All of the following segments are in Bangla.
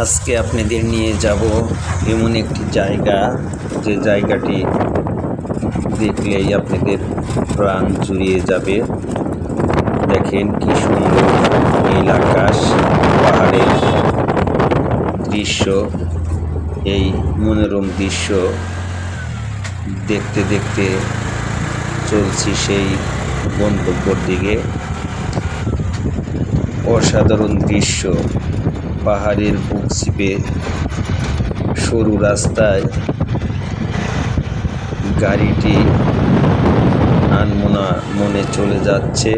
আজকে আপনাদের নিয়ে যাব এমন একটি জায়গা, যে জায়গাটি দেখলেই আপনাদের প্রাণ জুড়িয়ে যাবে। দেখেন কি সুন্দর নীল আকাশ, পাহাড়ের দৃশ্য। এই মনোরম দৃশ্য দেখতে দেখতে চলছি সেই গন্তব্যের দিকে। অসাধারণ দৃশ্য, পাহাড়ের বুক চিপে সরু রাস্তায় গাড়িটি আনমনা মনে চলে যাচ্ছে।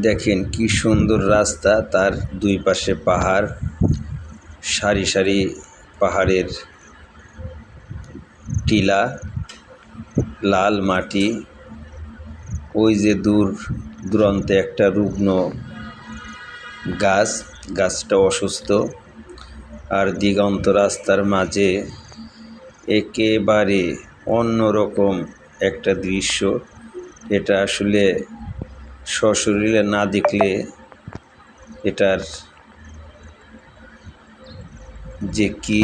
দেখেন কি সুন্দর রাস্তা, তার দুই পাশে পাহাড়, সারি সারি পাহাড়ের টিলা, লাল মাটি। ওই যে দূর দূরান্তে একটা রুগ্ন গাছটা অসুস্থ। আর দিগন্ত রাস্তার মাঝে একেবারে অন্যরকম একটা দৃশ্য। এটা আসলে সশরীরে না দেখলে এটার যে কি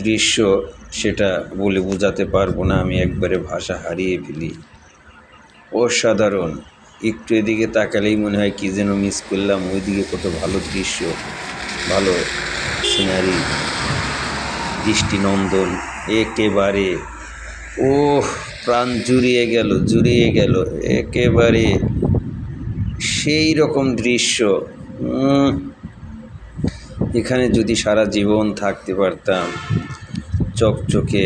দৃশ্য সেটা বলে বোঝাতে পারবো না। আমি একবারে ভাষা হারিয়ে ফেলি। অসাধারণ। একটু এদিকে তাকালেই মনে হয় কি যেন মিস করলাম। ওইদিকে কত ভালো দৃশ্য, ভালো সিনারি, দৃষ্টিনন্দন একেবারে। ও প্রাণ জুড়িয়ে গেল একেবারে সেই রকম দৃশ্য। এখানে যদি সারা জীবন থাকতে পারতাম। চকচকে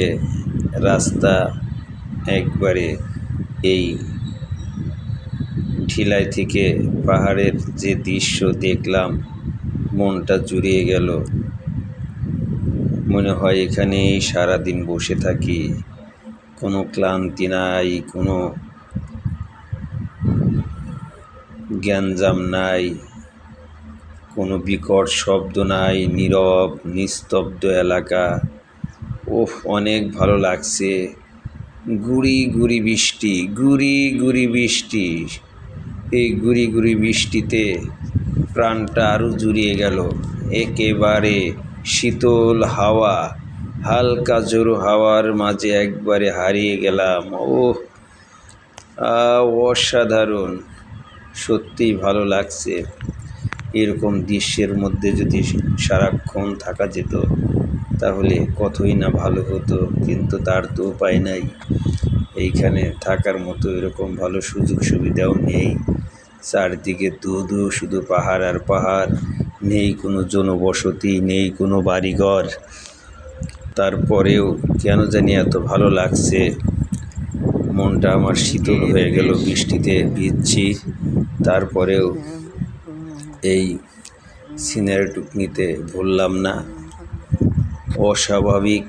রাস্তা, একবারে এই ঢিলাই থেকে পাহাড়ের যে দৃশ্য দেখলাম, মনটা জুড়িয়ে গেল। মনে হয় এখানেই সারাদিন বসে থাকি। কোনো ক্লান্তি নাই, কোনো গ্যাঞ্জাম নাই, কোনো বিকট শব্দ নাই, নীরব নিস্তব্ধ এলাকা। অনেক ভালো লাগছে। গুড়ি গুড়ি বৃষ্টি, এই গুড়ি গুড়ি বৃষ্টিতে প্রাণটা আরও জুড়িয়ে গেল। একেবারে শীতল হাওয়া, হালকা জোরো হাওয়ার মাঝে একবারে হারিয়ে গেলাম। অসাধারণ, সত্যিই ভালো লাগছে। এরকম দৃশ্যের মধ্যে যদি সারাক্ষণ থাকা যেত তাহলে কতই না ভালো হতো, কিন্তু তার তো উপায় নাই। এইখানে থাকার মতো এরকম ভালো সুযোগ সুবিধাও নেই। চারদিকে দূর শুধু পাহাড় আর পাহাড়, নেই কোনো জনবসতি, নেই কোনো বাড়িঘর। তারপরেও কেন জানি এত ভালো লাগছে। মনটা আমার শীতল হয়ে গেল। বৃষ্টিতে ভিজছি, তারপরেও এই সিনারিটুক নিতে ভুললাম না। অস্বাভাবিক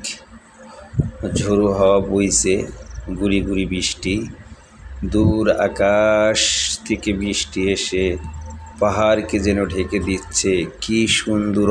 ঝোড়ো হাওয়া বইছে, গুড়ি গুড়ি বৃষ্টি। দূর আকাশ থেকে বৃষ্টি এসে পাহাড়কে যেন ঢেকে দিচ্ছে। কি সুন্দর